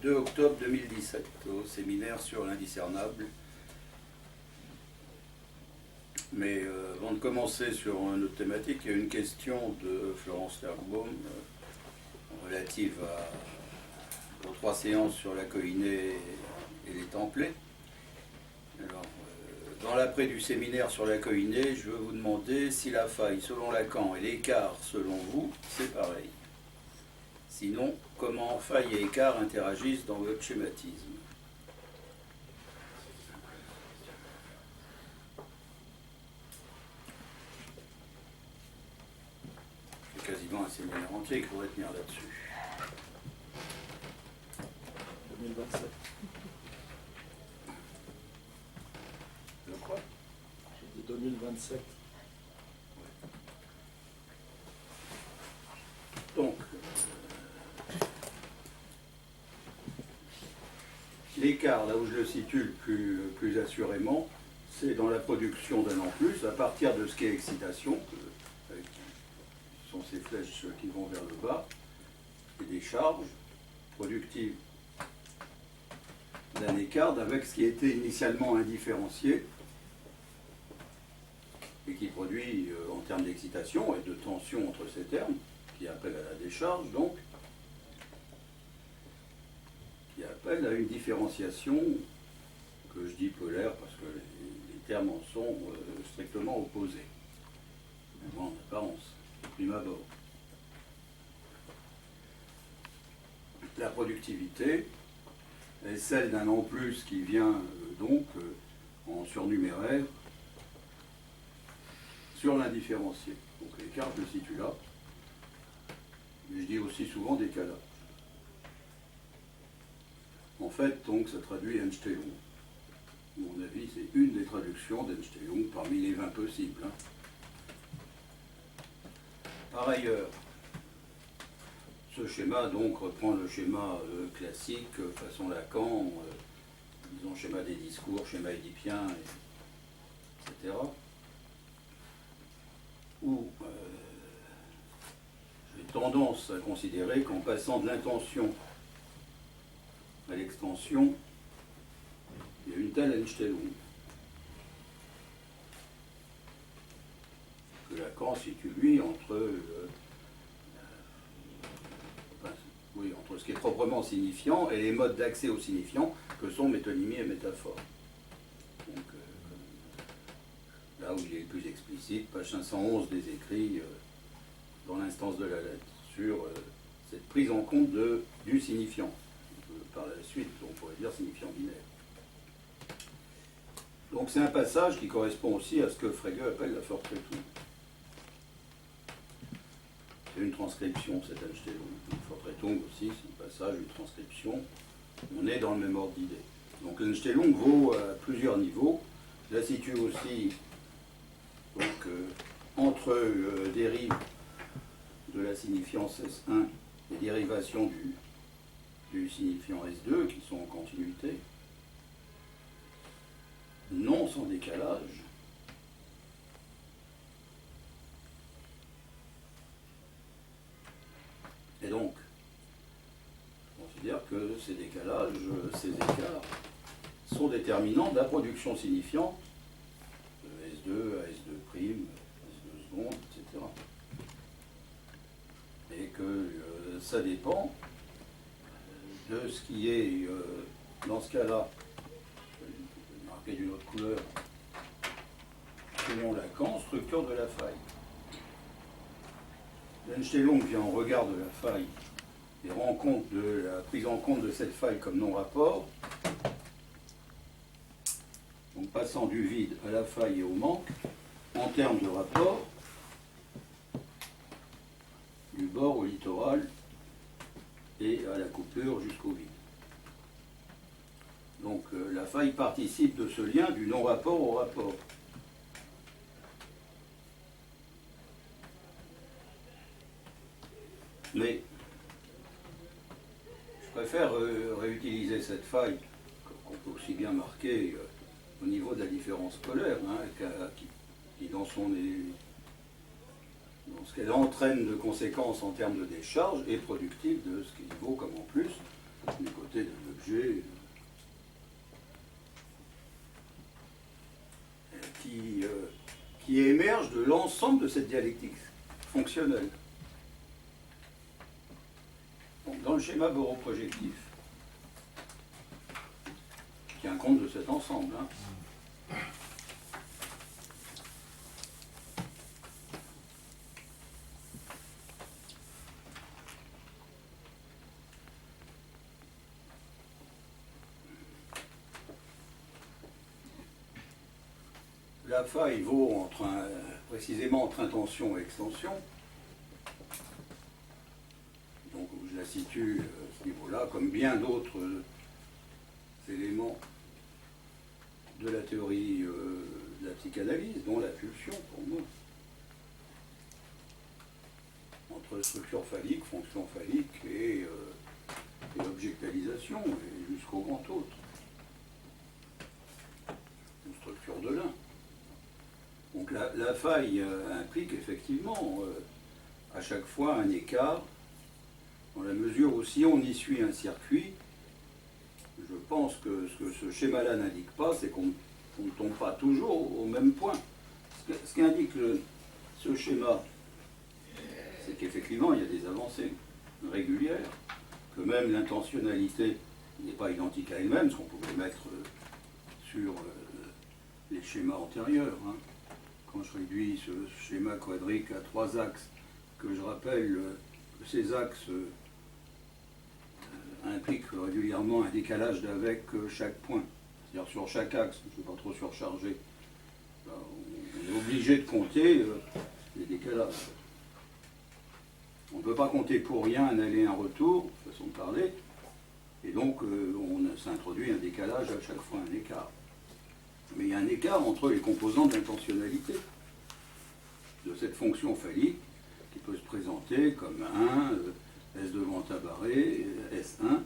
2 octobre 2017 au séminaire sur l'indiscernable. Mais avant de commencer sur notre thématique, il y a une question de Florence Lerbaum relative aux 3 séances sur la Koïné et les Templets. Alors, dans l'après du séminaire sur la Koïné, je veux vous demander si la faille selon Lacan et l'écart selon vous, c'est pareil. Sinon, comment faille et écart interagissent dans votre schématisme? C'est quasiment un séminaire entier qu'il faudrait tenir là-dessus. 2027. Je crois. J'ai dit 2027. Donc, l'écart, là où je le situe le plus assurément, c'est dans la production d'un en plus, à partir de ce qu'est excitation, qui sont ces flèches qui vont vers le bas, et des charges productives d'un écart avec ce qui était initialement indifférencié, et qui produit, en termes d'excitation et de tension entre ces termes, qui appelle à la décharge, donc, qui appelle à une différenciation que je dis polaire parce que les termes en sont strictement opposés, même en apparence, au prime abord. La productivité est celle d'un en plus qui vient donc en surnuméraire sur l'indifférencié. Donc l'écart, je le situe là, mais je dis aussi souvent décalage. En fait, donc, ça traduit Einstein. À mon avis, c'est une des traductions d'Einstein parmi les 20 possibles. Par ailleurs, ce schéma donc reprend le schéma classique, façon Lacan, disons schéma des discours, schéma édipien, etc. Où j'ai tendance à considérer qu'en passant de l'intention à l'extension, il y a une telle Einstellung que Lacan situe lui entre entre ce qui est proprement signifiant et les modes d'accès au signifiant que sont métonymie et métaphore. Donc, là où il est le plus explicite, page 511 des écrits dans l'instance de la lettre, sur cette prise en compte du signifiant. Par la suite, on pourrait dire signifiant binaire. Donc c'est un passage qui correspond aussi à ce que Frege appelle la Fortretung. C'est une transcription, cette Einstellung. Fortretung aussi, c'est un passage, une transcription. On est dans le même ordre d'idée. Donc l'Einstellung vaut à plusieurs niveaux. Je la situe aussi donc, entre dérive de la signifiance S1 et dérivation du signifiant S2 qui sont en continuité, non sans décalage, et donc je considère que ces décalages, ces écarts sont déterminants de la production signifiante de S2 à S2', S2 seconde, etc. Et que ça dépend de ce qui est, dans ce cas-là, marqué d'une autre couleur, selon Lacan, structure de la faille. L'Einstellung vient en regard de la faille et rend compte de la prise en compte de cette faille comme non-rapport, donc passant du vide à la faille et au manque, en termes de rapport, du bord au littoral et à la coupure jusqu'au vide. Donc la faille participe de ce lien du non-rapport au rapport. Mais je préfère réutiliser cette faille qu'on peut aussi bien marquer au niveau de la différence polaire, qui dans ce qu'elle entraîne de conséquences en termes de décharge est productive de ce qu'il vaut comme en plus du côté d'un objet qui émerge de l'ensemble de cette dialectique fonctionnelle. Donc, dans le schéma boroprojectif, qui tient compte de cet ensemble, la faille vaut précisément entre intention et extension. Donc je la situe à ce niveau-là, comme bien d'autres éléments de la théorie de la psychanalyse, dont la pulsion pour moi. Entre structure phallique, fonction phallique et objectalisation, et jusqu'au grand autre. Une structure de l'un. Donc la faille implique effectivement à chaque fois un écart, dans la mesure où si on y suit un circuit, je pense que ce que ce schéma-là n'indique pas, c'est qu'on ne tombe pas toujours au même point. Ce qu'indique ce schéma, c'est qu'effectivement il y a des avancées régulières, que même l'intentionnalité n'est pas identique à elle-même, ce qu'on pouvait mettre sur les schémas antérieurs. Quand je réduis ce schéma quadrique à 3 axes, que je rappelle que ces axes impliquent régulièrement un décalage d'avec chaque point. C'est-à-dire sur chaque axe, je ne vais pas trop surcharger, on est obligé de compter les décalages. On ne peut pas compter pour rien un aller et un retour, façon de parler, et donc on s'introduit un décalage à chaque fois, un écart. Mais il y a un écart entre les composants de l'intentionnalité de cette fonction phallique qui peut se présenter comme 1, S de grand barré, S1.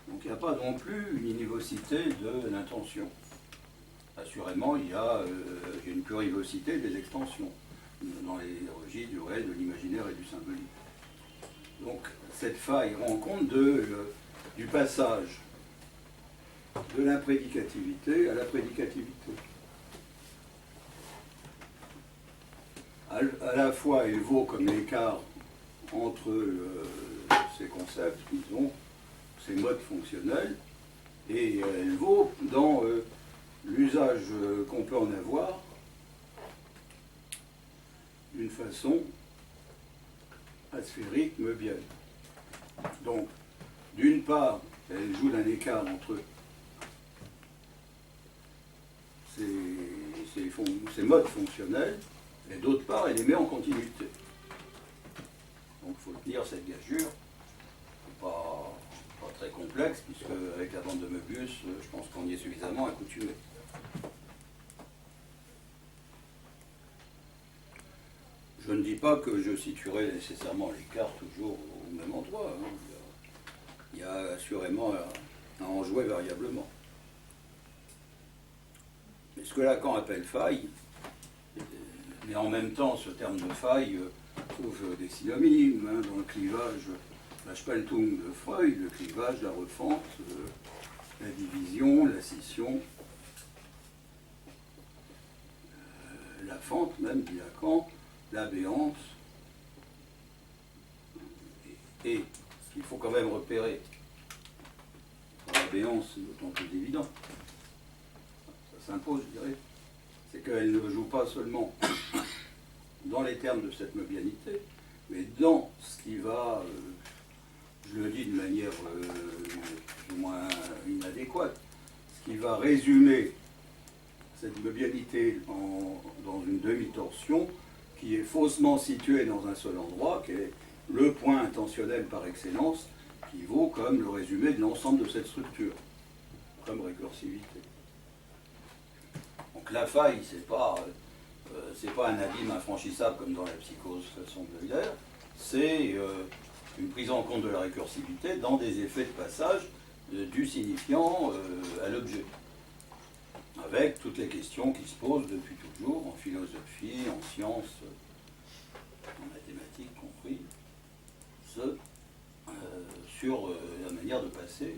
Donc il n'y a pas non plus une univocité de l'intention. Assurément, il y a une plurivocité des extensions dans les registres du réel, de l'imaginaire et du symbolique. Donc cette faille rend compte du passage de l'imprédicativité à la prédicativité. À la fois, elle vaut comme l'écart entre ces concepts, disons, ces modes fonctionnels, et elle vaut dans l'usage qu'on peut en avoir d'une façon asphérique, meubienne. Donc, d'une part, elle joue d'un écart entre ces modes fonctionnels, et d'autre part, elle les met en continuité. Donc il faut tenir cette gageure, pas très complexe, puisque avec la bande de Möbius, je pense qu'on y est suffisamment accoutumé. Je ne dis pas que je situerai nécessairement l'écart toujours au même endroit. Il y a assurément à en jouer variablement. Mais ce que Lacan appelle faille, mais en même temps, ce terme de faille trouve des synonymes dans le clivage, la Spaltung de Freud, le clivage, la refente, la division, la scission, la fente même, dit Lacan, l'abéance. Et ce qu'il faut quand même repérer, l'abéance, c'est d'autant plus évident, ça s'impose, je dirais, c'est qu'elle ne joue pas seulement dans les termes de cette mobianité, mais dans ce qui va, je le dis de manière plus ou moins inadéquate, ce qui va résumer cette mobianité dans une demi-torsion qui est faussement située dans un seul endroit, qui est le point intentionnel par excellence, qui vaut comme le résumé de l'ensemble de cette structure, comme récursivité. Donc la faille, c'est pas un abîme infranchissable comme dans la psychose façon de Euler, c'est une prise en compte de la récursivité dans des effets de passage du signifiant à l'objet, avec toutes les questions qui se posent depuis toujours, en philosophie, en sciences, en mathématiques compris, sur la manière de passer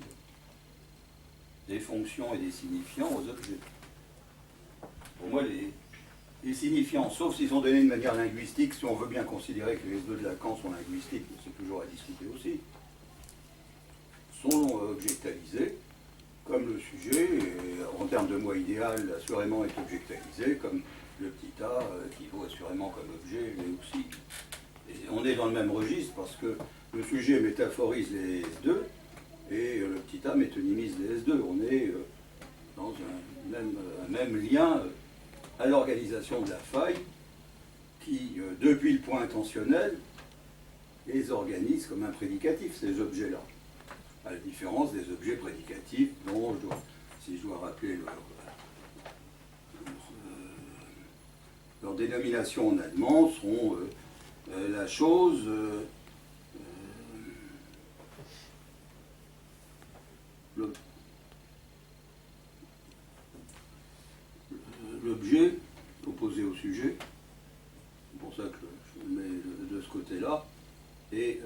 des fonctions et des signifiants aux objets. Pour moi, les signifiants, sauf s'ils sont donnés de manière linguistique, si on veut bien considérer que les S2 de Lacan sont linguistiques, mais c'est toujours à discuter aussi, sont objectalisés, comme le sujet, et en termes de moi idéal, assurément est objectalisé, comme le petit a, qui vaut assurément comme objet, mais aussi. Et on est dans le même registre parce que le sujet métaphorise les S2 et le petit a métonymise les S2. On est dans un même lien à l'organisation de la faille qui, depuis le point intentionnel, les organise comme un prédicatif, ces objets-là. À la différence des objets prédicatifs dont, si je dois rappeler leur dénomination en allemand, seront la chose, l'objet opposé au sujet, c'est pour ça que je le mets de ce côté-là, et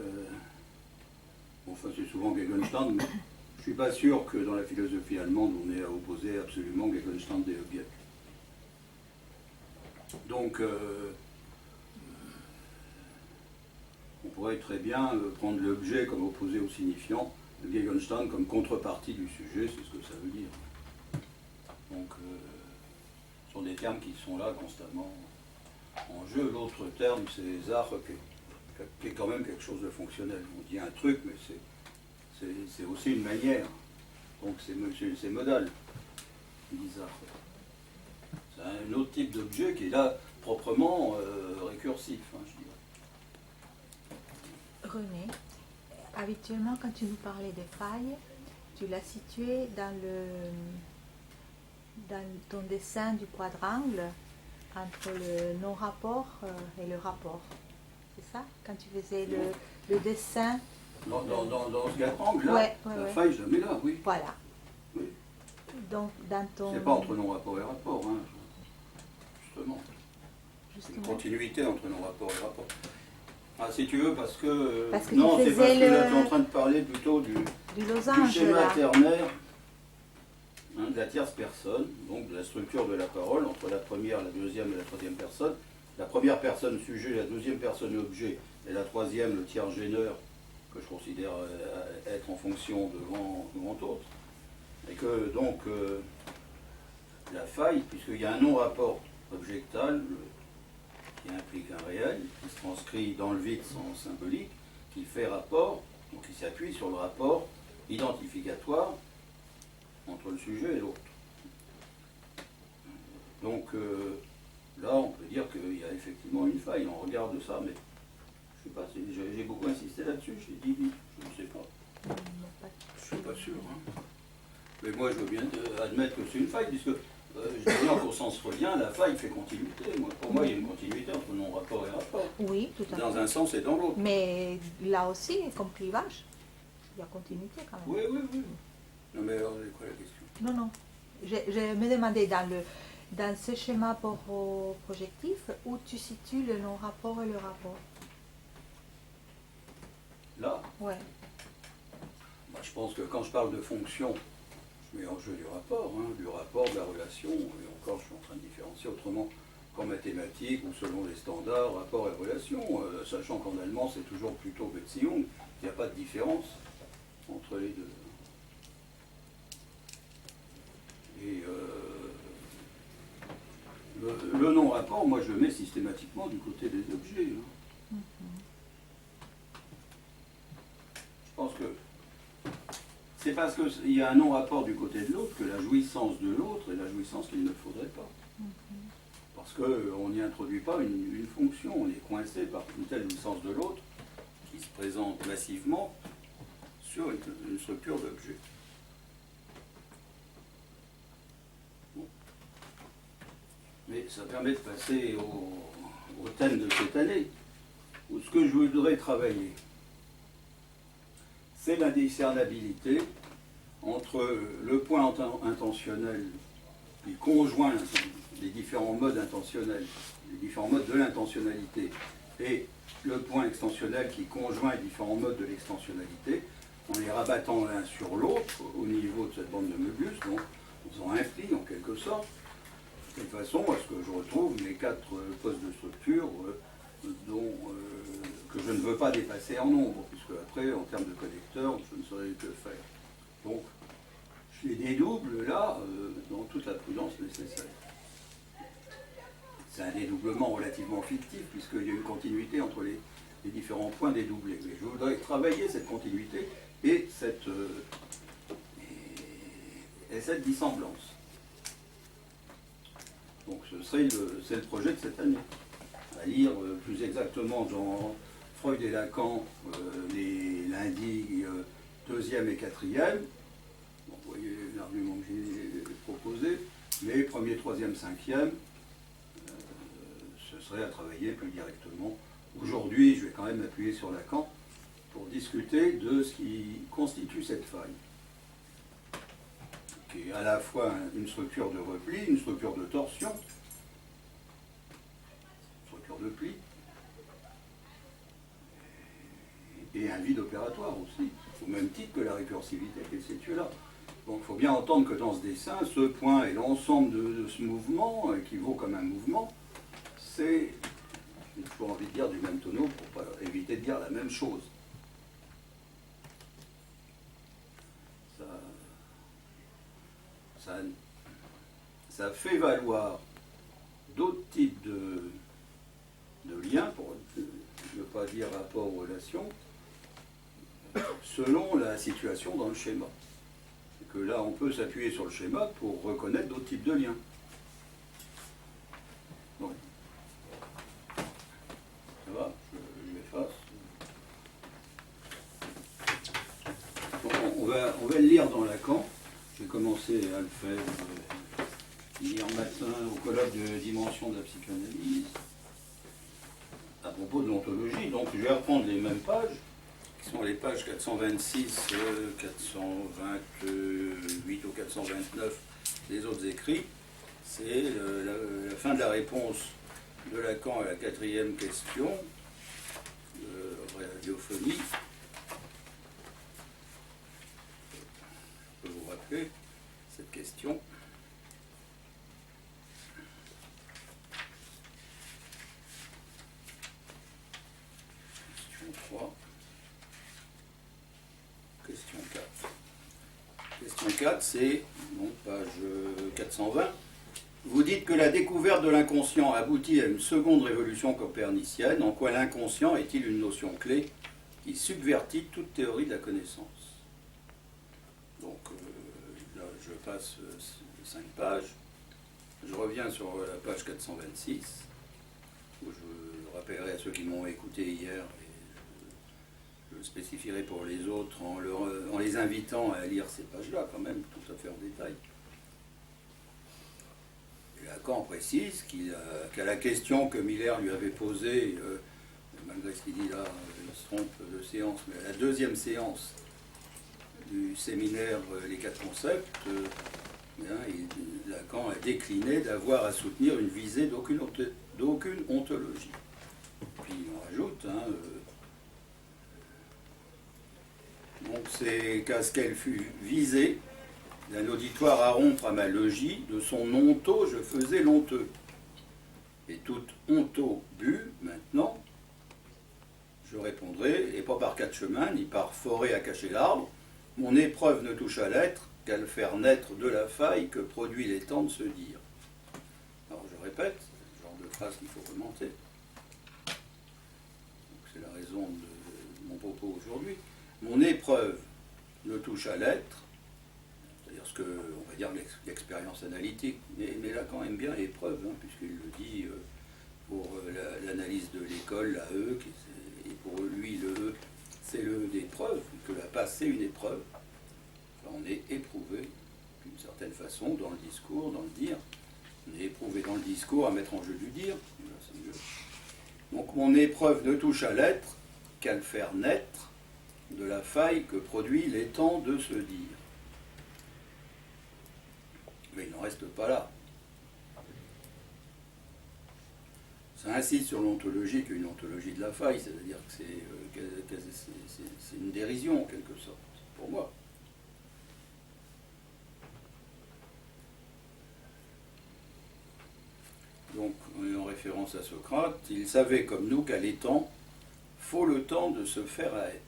enfin c'est souvent Gegenstand, mais je ne suis pas sûr que dans la philosophie allemande on ait à opposer absolument Gegenstand et Objekt. Donc on pourrait très bien prendre l'objet comme opposé au signifiant, le Gegenstand comme contrepartie du sujet, c'est ce que ça veut dire. Donc ce sont des termes qui sont là constamment en jeu. L'autre terme, c'est Zach, qui est quand même quelque chose de fonctionnel. On dit un truc, mais c'est aussi une manière. Donc c'est modal, dit Zach. C'est un autre type d'objet qui est là proprement récursif, hein, je dirais. René, habituellement quand tu nous parlais des failles, tu l'as situé dans ton dessin du quadrangle entre le non-rapport et le rapport. C'est ça? Quand tu faisais le dessin. Dans ce quadrangle-là, ouais, la faille, je la mets là, oui. Voilà. Oui. Donc, dans ton... C'est pas entre non-rapport et rapport, hein, justement. C'est une continuité entre non-rapport et rapport. Ah, si tu veux, parce que non, c'est parce que là, tu es en train de parler plutôt du schéma ternaire, hein, de la tierce personne, donc de la structure de la parole entre la première, la deuxième et la troisième personne. La première personne sujet, la deuxième personne objet, et la troisième le tiers gêneur, que je considère être en fonction devant autre. Et que donc la faille, puisqu'il y a un non-rapport objectal, qui implique un réel, qui se transcrit dans le vide sans symbolique, qui fait rapport, donc qui s'appuie sur le rapport identificatoire entre le sujet et l'autre. Donc là, on peut dire qu'il y a effectivement une faille, on regarde ça, mais je sais pas, j'ai beaucoup insisté là-dessus, j'ai dit oui, je ne sais pas. Je ne suis pas sûr. Hein. Mais moi, je veux bien admettre que c'est une faille, puisque je dis bien qu'au sens freudien, la faille fait continuité. Pour moi, il y a une continuité entre non-rapport et rapport. Oui, tout à fait. Dans un sens et dans l'autre. Mais là aussi, comme clivage, il y a continuité quand même. Oui, oui, oui. Non, mais alors, c'est quoi la question? Non, non. Je me demandais dans ce schéma projectif où tu situes le non-rapport et le rapport. Là? Ouais. Bah, je pense que quand je parle de fonction, je mets en jeu du rapport, de la relation, et encore je suis en train de différencier autrement qu'en mathématiques ou selon les standards, rapport et relation, sachant qu'en allemand c'est toujours plutôt Beziehung, il n'y a pas de différence entre les deux. Et le non-rapport, moi je le mets systématiquement du côté des objets. Hein. Je pense que c'est parce qu'il y a un non-rapport du côté de l'autre que la jouissance de l'autre est la jouissance qu'il ne faudrait pas. Parce qu'on n'y introduit pas une fonction, on est coincé par une telle jouissance de l'autre qui se présente massivement sur une structure d'objet. Bon. Mais ça permet de passer au thème de cette année, où ce que je voudrais travailler, c'est l'indiscernabilité entre le point intentionnel qui conjoint les différents modes intentionnels, les différents modes de l'intentionnalité, et le point extensionnel qui conjoint les différents modes de l'extensionnalité, en les rabattant l'un sur l'autre au niveau de cette bande de Möbius, donc en faisant un pli en quelque sorte, de façon à ce que je retrouve les 4 postes de structure que je ne veux pas dépasser en nombre, puisque après, en termes de connecteurs, je ne saurais que faire. Donc, je les dédouble là, dans toute la prudence nécessaire. C'est un dédoublement relativement fictif, puisqu'il y a une continuité entre les différents points dédoublés. Mais je voudrais travailler cette continuité et cette dissemblance. Donc c'est le projet de cette année. À lire plus exactement dans Freud et Lacan les lundis 2e et 4e. Bon, vous voyez l'argument que j'ai proposé. Mais 1er, 3e, 5e, ce serait à travailler plus directement. Aujourd'hui, je vais quand même m'appuyer sur Lacan pour discuter de ce qui constitue cette faille, qui est à la fois une structure de repli, une structure de torsion, une structure de pli, et un vide opératoire aussi, au même titre que la récursivité qui est située là. Donc il faut bien entendre que dans ce dessin, ce point et l'ensemble de ce mouvement, qui vaut comme un mouvement, c'est, j'ai toujours envie de dire du même tonneau pour pas éviter de dire la même chose. Ça fait valoir d'autres types de liens, pour ne pas dire rapport-relation, selon la situation dans le schéma. Et que là, on peut s'appuyer sur le schéma pour reconnaître d'autres types de liens. Donc, ça va, je m'efface. On va le lire dans Lacan. J'ai commencé à le faire hier matin au colloque de dimension de la psychanalyse à propos de l'ontologie. Donc je vais reprendre les mêmes pages, qui sont les pages 426, 428 ou 429 des autres écrits. C'est la fin de la réponse de Lacan à la 4e question de radiophonie. Je peux vous rappeler cette question. Question 3. Question 4. Question 4, c'est page 420. Vous dites que la découverte de l'inconscient aboutit à une seconde révolution copernicienne. En quoi l'inconscient est-il une notion clé qui subvertit toute théorie de la connaissance? Donc là, je passe 5 pages. Je reviens sur la page 426, où je rappellerai à ceux qui m'ont écouté hier, et je spécifierai pour les autres en les invitant à lire ces pages-là, quand même, tout à fait en détail. Et Lacan précise qu'à la question que Miller lui avait posée, malgré ce qu'il dit là, il se trompe de séance, mais à la 2e séance du séminaire Les 4 concepts, Lacan a décliné d'avoir à soutenir une visée d'aucune ontologie. Puis il en rajoute, donc c'est qu'à ce qu'elle fût visée d'un auditoire à rompre à ma logie, de son onto je faisais l'honteux. Et toute onto bu, maintenant, je répondrai, et pas par 4 chemins, ni par forêt à cacher l'arbre, mon épreuve ne touche à l'être qu'à le faire naître de la faille que produit l'étang de se dire. Alors je répète, c'est le genre de phrase qu'il faut commenter. C'est la raison de mon propos aujourd'hui. Mon épreuve ne touche à l'être, c'est-à-dire ce que, on va dire, l'expérience analytique, mais Lacan aime bien épreuve, puisqu'il le dit pour l'analyse de l'école, la E, et pour lui, le E, c'est le d'épreuve, que la passé, une épreuve. Enfin, on est éprouvé d'une certaine façon dans le discours, dans le dire. On est éprouvé dans le discours à mettre en jeu du dire. Là, c'est mieux. Donc mon épreuve ne touche à l'être qu'à le faire naître de la faille que produit l'étang de se dire. Mais il n'en reste pas là. Ça insiste sur l'ontologie qui est une ontologie de la faille, c'est-à-dire que c'est une dérision en quelque sorte. pour moi. Donc, en référence à Socrate, il savait comme nous qu'à l'étang, faut le temps de se faire à être.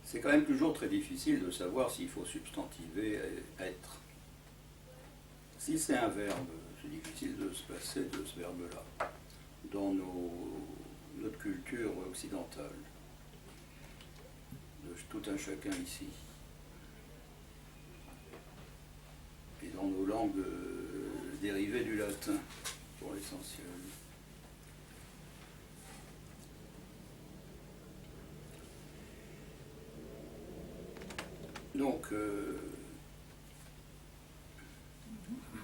C'est quand même toujours très difficile de savoir s'il faut substantiver être. Si c'est un verbe, c'est difficile de se passer de ce verbe-là dans notre culture occidentale, de tout un chacun ici, et dans nos langues dérivées du latin, pour l'essentiel. Donc,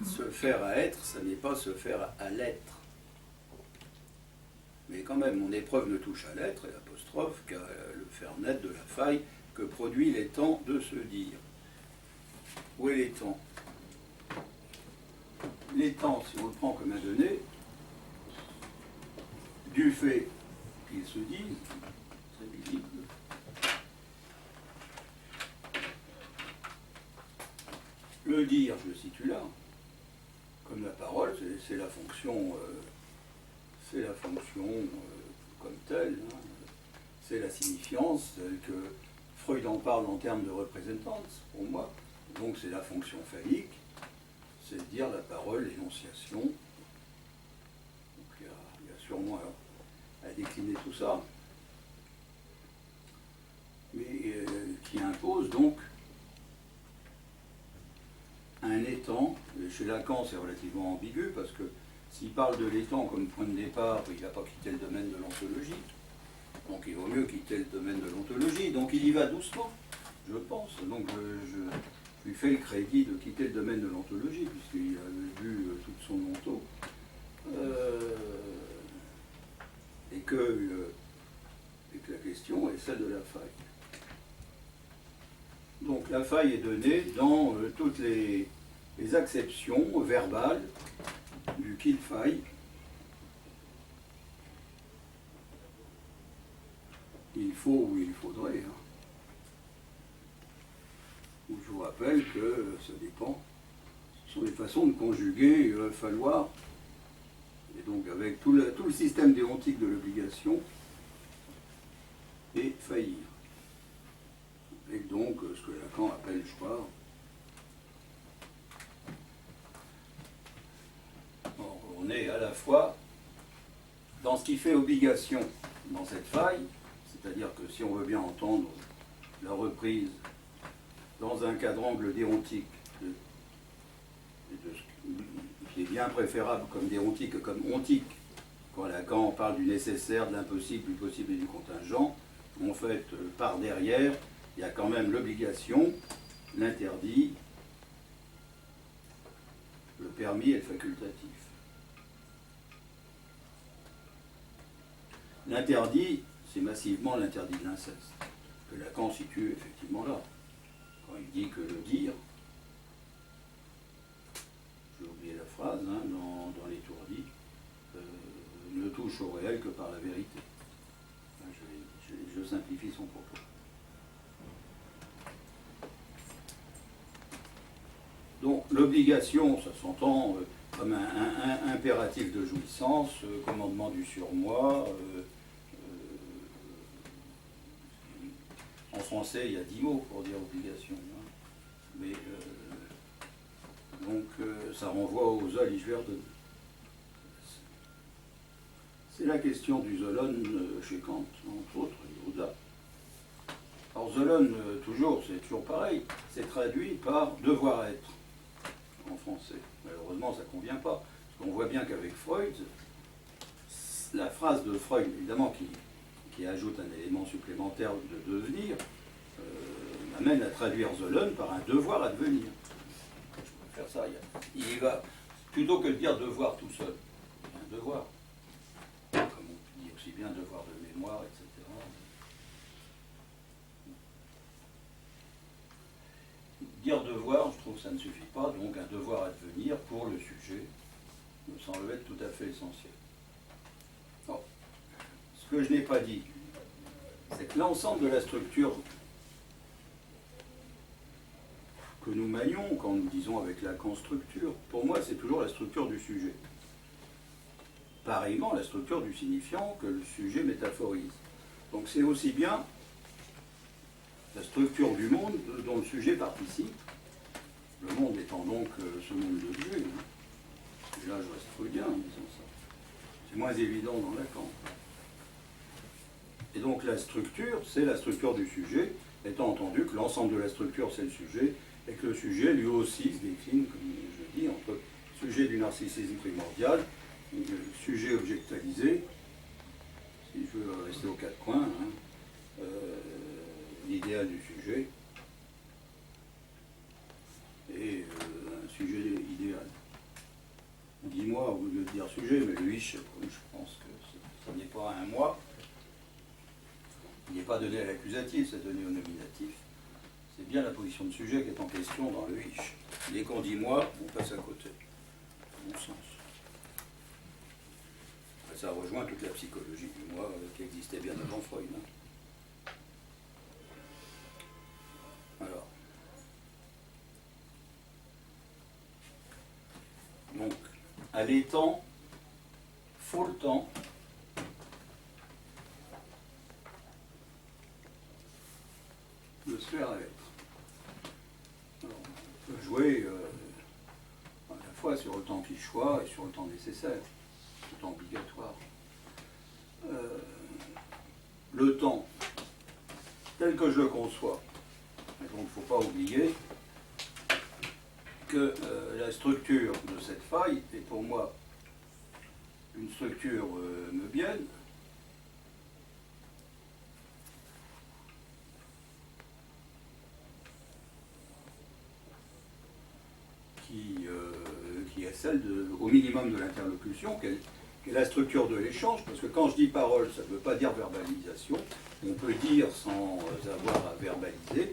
se faire à être, ça n'est pas se faire à l'être. Mais quand même, mon épreuve ne touche à l'être, et l'apostrophe, qu'à le faire naître de la faille que produit l'étang de se dire. Où est l'étang? L'étang, si on le prend comme un donné, du fait qu'il se dise, c'est visible. Le dire, je le situe là, comme la parole, c'est la fonction, comme telle, hein. C'est la signifiance telle que Freud en parle en termes de représentance, pour moi. Donc c'est la fonction phallique, c'est dire la parole, l'énonciation. Donc il y a sûrement à décliner tout ça, mais qui impose donc un étang. Chez Lacan, c'est relativement ambigu, parce que s'il parle de l'étang comme point de départ, il n'a pas quitté le domaine de l'ontologie. Donc il vaut mieux quitter le domaine de l'ontologie. Donc il y va doucement, je pense. Donc je lui fais le crédit de quitter le domaine de l'ontologie, puisqu'il a vu toute son onto. Et que la question est celle de la faille. Donc la faille est donnée dans toutes les acceptions verbales du qu'il faille. Il faut ou il faudrait. Hein. Je vous rappelle que ça dépend. Ce sont des façons de conjuguer falloir. Et donc avec tout le système déontique de l'obligation et faillir. Et donc ce que Lacan appelle, je crois, on est à la fois dans ce qui fait obligation dans cette faille, c'est-à-dire que si on veut bien entendre la reprise dans un quadrangle déontique, qui est bien préférable comme déontique que comme ontique, quand Lacan parle du nécessaire, de l'impossible, du possible et du contingent, en fait, par derrière, il y a quand même l'obligation, l'interdit, le permis et le facultatif. L'interdit, c'est massivement l'interdit de l'inceste, que Lacan situe effectivement là. Quand il dit que le dire, j'ai oublié la phrase, hein, dans l'étourdi, ne touche au réel que par la vérité. Je simplifie son propos. Donc l'obligation, ça s'entend comme un impératif de jouissance, commandement du surmoi. En français, il y a 10 mots pour dire obligation. Hein. Mais donc ça renvoie aux Zollichwerden. C'est la question du Zolon chez Kant, entre autres, et au-delà. Alors Zolon, c'est toujours pareil, c'est traduit par devoir être en français. Malheureusement, ça ne convient pas. Parce qu'on voit bien qu'avec Freud, la phrase de Freud, évidemment, qui ajoute un élément supplémentaire de devenir, amène à traduire Zolon par un devoir à devenir. Je peux faire ça. Il y va, plutôt que de dire devoir tout seul, un devoir. Comme on dit aussi bien devoir de mémoire, etc. Dire devoir, je trouve que ça ne suffit pas, donc un devoir à devenir pour le sujet me semble être tout à fait essentiel. Ce que je n'ai pas dit, c'est que l'ensemble de la structure que nous manions, quand nous disons avec Lacan structure, pour moi c'est toujours la structure du sujet. Pareillement la structure du signifiant que le sujet métaphorise. Donc c'est aussi bien la structure du monde dont le sujet participe, le monde étant donc ce monde de Dieu. Et là je reste freudien en disant ça. C'est moins évident dans Lacan. Et donc la structure, c'est la structure du sujet, étant entendu que l'ensemble de la structure c'est le sujet, et que le sujet lui aussi se décline, comme je dis, entre sujet du narcissisme primordial, sujet objectualisé, si je veux rester aux quatre coins, hein, l'idéal du sujet, et un sujet idéal. Dis-moi au lieu de dire sujet, mais le ich, je pense que ça n'est pas un moi. Il n'est pas donné à l'accusatif, c'est donné au nominatif. C'est bien la position de sujet qui est en question dans le ich. Dès qu'on dit moi, on passe à côté. Bon sens. Ça rejoint toute la psychologie du moi qui existait bien avant Freud. Hein. Alors. Donc, à l'étang, faut le temps. De se faire être. Alors, on peut jouer à la fois sur le temps qui choix et sur le temps nécessaire, le temps obligatoire. Le temps, tel que je le conçois, et donc il ne faut pas oublier que la structure de cette faille est pour moi une structure meubienne, qui est celle au minimum de l'interlocution, qui est la structure de l'échange, parce que quand je dis parole, ça ne veut pas dire verbalisation, on peut dire sans avoir à verbaliser,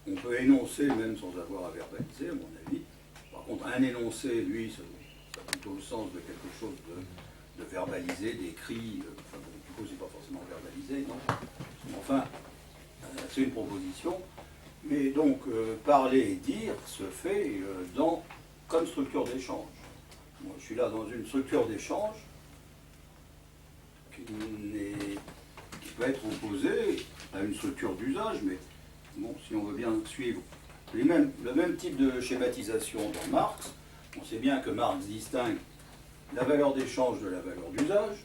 on peut énoncer même sans avoir à verbaliser, à mon avis. Par contre, un énoncé, lui, ça a plutôt le sens de quelque chose de verbalisé, d'écrit, enfin bon, du coup, c'est pas forcément verbalisé, non. Enfin, c'est une proposition. Mais donc, parler et dire se fait comme structure d'échange. Moi, je suis là dans une structure d'échange qui peut être opposée à une structure d'usage, mais bon, si on veut bien suivre le même type de schématisation dans Marx, on sait bien que Marx distingue la valeur d'échange de la valeur d'usage,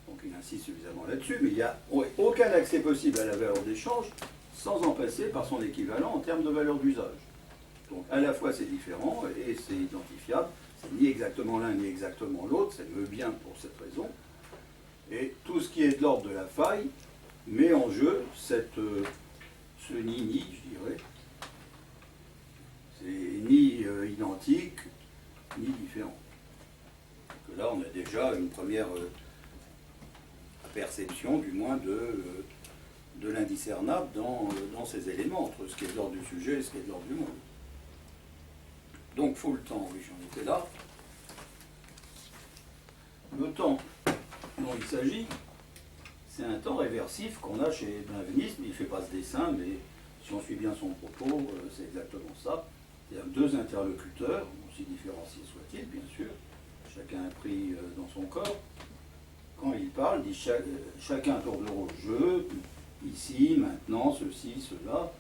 donc il insiste suffisamment là-dessus, mais il n'y a aucun accès possible à la valeur d'échange sans en passer par son équivalent en termes de valeur d'usage. Donc à la fois c'est différent et c'est identifiable, c'est ni exactement l'un ni exactement l'autre, ça me bien pour cette raison. Et tout ce qui est de l'ordre de la faille met en jeu ce ni-ni, je dirais. C'est ni identique, ni différent. Donc là on a déjà une première perception, du moins, de l'indiscernable dans ces éléments, entre ce qui est de l'ordre du sujet et ce qui est de l'ordre du monde. Donc, faut le temps, oui, j'en étais là. Le temps dont il s'agit, c'est un temps réversif qu'on a chez Benveniste, mais il ne fait pas ce dessin, mais si on suit bien son propos, c'est exactement ça. C'est-à-dire deux interlocuteurs, aussi différenciés soient-ils, bien sûr, chacun pris dans son corps. Quand il parle, il dit chacun tour de rôle, je, ici, maintenant, ceci, cela,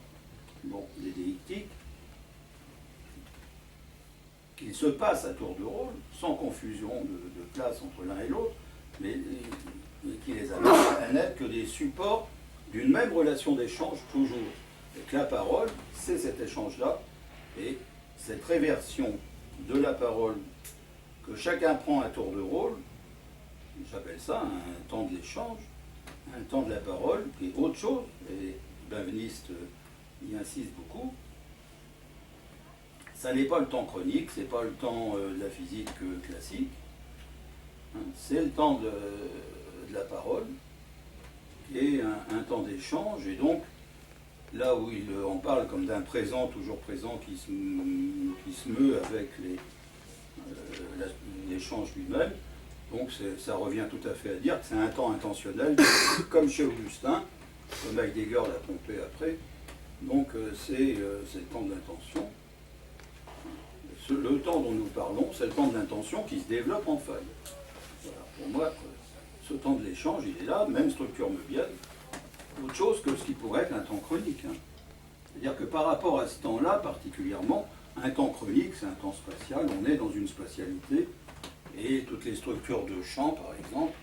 bon, les déictiques, qu'ils se passent à tour de rôle, sans confusion de place entre l'un et l'autre, mais qui les amènent à n'être que des supports d'une même relation d'échange toujours. Et que la parole, c'est cet échange-là, et cette réversion de la parole que chacun prend à tour de rôle, j'appelle ça un temps de l'échange, un temps de la parole, qui est autre chose, et Benveniste y insiste beaucoup. Ça n'est pas le temps chronique, c'est pas le temps de la physique classique, hein, c'est le temps de la parole, et un temps d'échange, et donc, là où il en parle comme d'un présent toujours présent qui se meut avec l'échange lui-même, Donc ça revient tout à fait à dire que c'est un temps intentionnel, comme chez Augustin, comme Heidegger l'a pompé après. Donc c'est le temps de l'intention. Le temps dont nous parlons, c'est le temps de l'intention qui se développe en feuille. Voilà. Pour moi, ce temps de l'échange, il est là, même structure meubienne, autre chose que ce qui pourrait être un temps chronique. Hein. C'est-à-dire que par rapport à ce temps-là, particulièrement, un temps chronique, c'est un temps spatial, on est dans une spatialité, et toutes les structures de champ, par exemple,